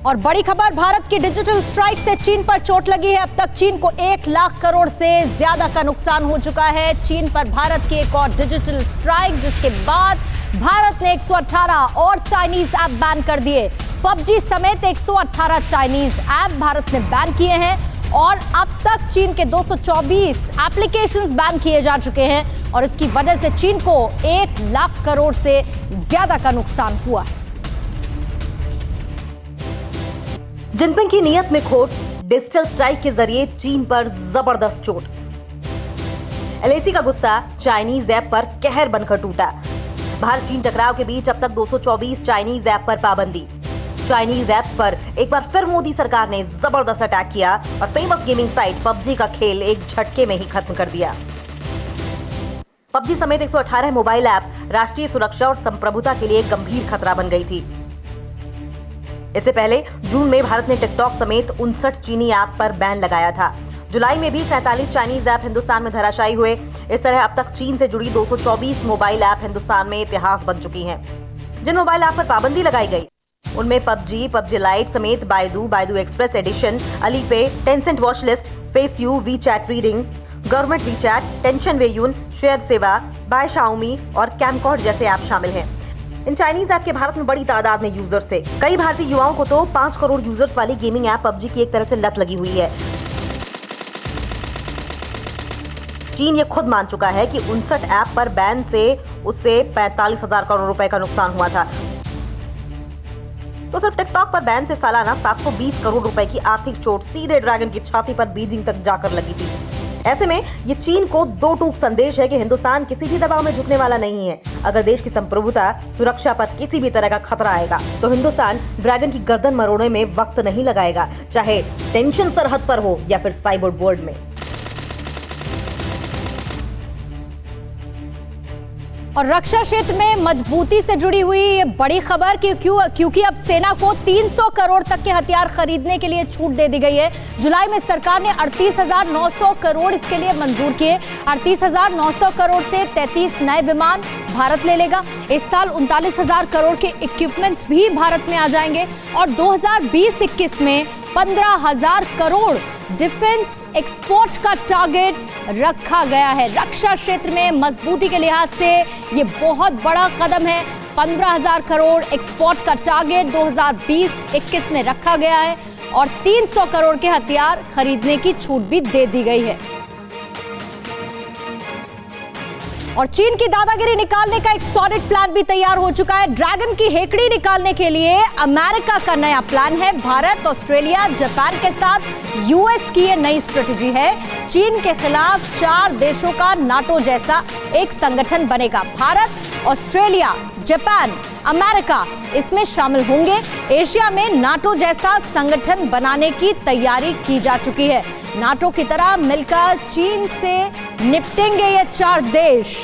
और बड़ी खबर, भारत की डिजिटल स्ट्राइक से चीन पर चोट लगी है। अब तक चीन को 1 लाख करोड़ से ज्यादा का नुकसान हो चुका है। चीन पर भारत की एक और डिजिटल स्ट्राइक, जिसके बाद भारत ने 118 और चाइनीज ऐप बैन कर दिए। पबजी समेत 118 चाइनीज ऐप भारत ने बैन किए हैं और अब तक चीन के 224 एप्लीकेशंस बैन किए जा चुके हैं और इसकी वजह से चीन को 1 लाख करोड़ से ज्यादा का नुकसान हुआ है। जिनपिंग की नीयत में खोट, डिजिटल स्ट्राइक के जरिए चीन पर जबरदस्त चोट। एलएसी का गुस्सा चाइनीज ऐप पर कहर बनकर टूटा। भारत चीन टकराव के बीच अब तक 224 चाइनीज ऐप पर पाबंदी। चाइनीज ऐप्स पर एक बार फिर मोदी सरकार ने जबरदस्त अटैक किया और फेमस गेमिंग साइट पबजी का खेल एक झटके में ही खत्म कर दिया। पबजी समेत 118 मोबाइल ऐप राष्ट्रीय सुरक्षा और संप्रभुता के लिए गंभीर खतरा बन गई थी। इससे पहले जून में भारत ने टिकटॉक समेत 59 चीनी ऐप पर बैन लगाया था। जुलाई में भी 47 चाइनीज ऐप हिंदुस्तान में धराशायी हुए। इस तरह अब तक चीन से जुड़ी 224 मोबाइल ऐप हिंदुस्तान में इतिहास बन चुकी हैं। जिन मोबाइल ऐप पर पाबंदी लगाई गई उनमें पबजी, पबजी लाइट समेत Baidu, Baidu express edition, Alipay, Tencent watch list, FaceU, WeChat reading, government WeChat, Tencent Weiyun, share save, by Xiaomi और कैमकॉर्ड जैसे ऐप शामिल हैं। इन चाइनीज ऐप के भारत में बड़ी तादाद में यूजर्स थे। कई भारतीय युवाओं को तो 5 करोड़ यूजर्स वाली गेमिंग ऐप पबजी की एक तरह से लत लगी हुई है। चीन ये खुद मान चुका है कि 59 ऐप पर बैन से उससे 45,000 करोड़ रुपए का नुकसान हुआ था। तो सिर्फ टिकटॉक पर बैन से सालाना 720 करोड़ रुपए की आर्थिक चोट सीधे ड्रैगन की छाती पर बीजिंग तक जाकर लगी थी। ऐसे में ये चीन को दो टूक संदेश है कि हिंदुस्तान किसी भी दबाव में झुकने वाला नहीं है। अगर देश की संप्रभुता, सुरक्षा पर किसी भी तरह का खतरा आएगा तो हिंदुस्तान ड्रैगन की गर्दन मरोड़ने में वक्त नहीं लगाएगा, चाहे टेंशन सरहद पर हो या फिर साइबर वर्ल्ड में। और रक्षा क्षेत्र में मजबूती से जुड़ी हुई ये बड़ी खबर कि क्योंकि अब सेना को 300 करोड़ तक के हथियार खरीदने के लिए छूट दे दी गई है। जुलाई में सरकार ने 38,900 करोड़ इसके लिए मंजूर किए। 38,900 करोड़ से 33 नए विमान भारत ले लेगा। इस साल 39,000 करोड़ के इक्विपमेंट्स भी भारत में आ जाएंगे और 2020-21 में 15,000 करोड़ डिफेंस एक्सपोर्ट का टारगेट रखा गया है। रक्षा क्षेत्र में मजबूती के लिहाज से ये बहुत बड़ा कदम है। 15,000 करोड़ एक्सपोर्ट का टारगेट 2020-21 में रखा गया है और 300 करोड़ के हथियार खरीदने की छूट भी दे दी गई है। और चीन की दादागिरी निकालने का एक सॉलिड प्लान भी तैयार हो चुका है। ड्रैगन की हेकड़ी निकालने के लिए अमेरिका का नया प्लान है। भारत, ऑस्ट्रेलिया, जापान के साथ यूएस की ये नई स्ट्रेटजी है। चीन के खिलाफ 4 देशों का नाटो जैसा एक संगठन बनेगा। भारत, ऑस्ट्रेलिया, जापान, अमेरिका इसमें शामिल होंगे। एशिया में नाटो जैसा संगठन बनाने की तैयारी की जा चुकी है। नाटो की तरह मिलकर चीन से निपटेंगे ये 4 देश।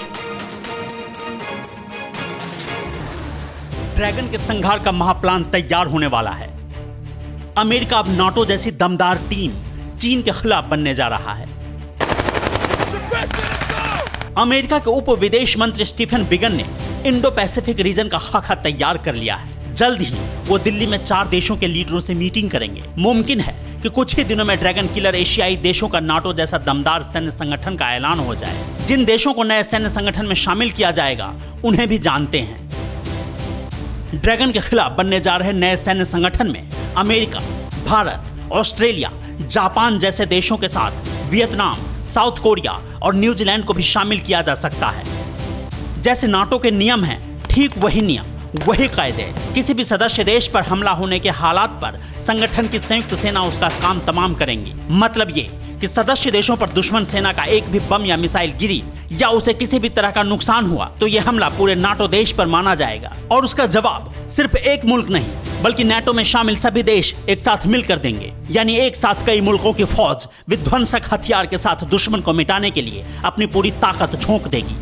ड्रैगन के संहार का महाप्लान तैयार होने वाला है। अमेरिका अब नाटो जैसी दमदार टीम चीन के खिलाफ बनने जा रहा है। अमेरिका के उप विदेश मंत्री स्टीफन बिगन ने इंडो पैसिफिक रीजन का खाका तैयार कर लिया है। जल्द ही वो दिल्ली में 4 देशों के लीडरों से मीटिंग करेंगे। मुमकिन है कि कुछ ही दिनों में ड्रैगन किलर एशियाई देशों का नाटो जैसा दमदार सैन्य संगठन का ऐलान हो जाए। जिन देशों को नए सैन्य संगठन में शामिल किया जाएगा उन्हें भी जानते हैं। ड्रैगन के खिलाफ बनने जा रहे नए सैन्य संगठन में अमेरिका, भारत, ऑस्ट्रेलिया, जापान जैसे देशों के साथ वियतनाम, साउथ कोरिया और न्यूजीलैंड को भी शामिल किया जा सकता है। जैसे नाटो के नियम हैं, ठीक वही नियम, वही कायदे। किसी भी सदस्य देश पर हमला होने के हालात पर संगठन की संयुक्त सेना उसका काम तमाम करेंगी। मतलब ये कि सदस्य देशों पर दुश्मन सेना का एक भी बम या मिसाइल गिरी या उसे किसी भी तरह का नुकसान हुआ तो यह हमला पूरे नाटो देश पर माना जाएगा और उसका जवाब सिर्फ एक मुल्क नहीं बल्कि नाटो में शामिल सभी देश एक साथ मिलकर देंगे। यानी एक साथ कई मुल्कों की फौज विध्वंसक हथियार के साथ दुश्मन को मिटाने के लिए अपनी पूरी ताकत झोंक देगी।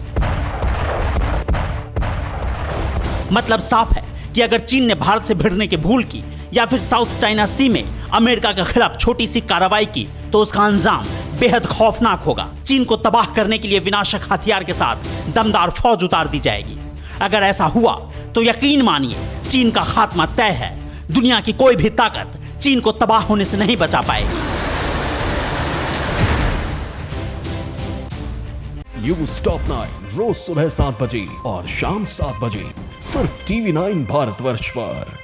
मतलब साफ है कि अगर चीन ने भारत से भिड़ने की भूल की या फिर साउथ चाइना सी में अमेरिका के खिलाफ छोटी सी कार्रवाई की तो उसका अंजाम बेहद खौफनाक होगा। चीन को तबाह करने के लिए विनाशक हथियार के साथ दमदार फौज उतार दी जाएगी। अगर ऐसा हुआ तो यकीन मानिए चीन का खात्मा तय है। दुनिया की कोई भी ताकत चीन को तबाह होने से नहीं बचा पाएगी। न्यूज़ टॉप 9 रोज सुबह 7 बजे और शाम 7 बजे सिर्फ TV9 भारतवर्ष पर।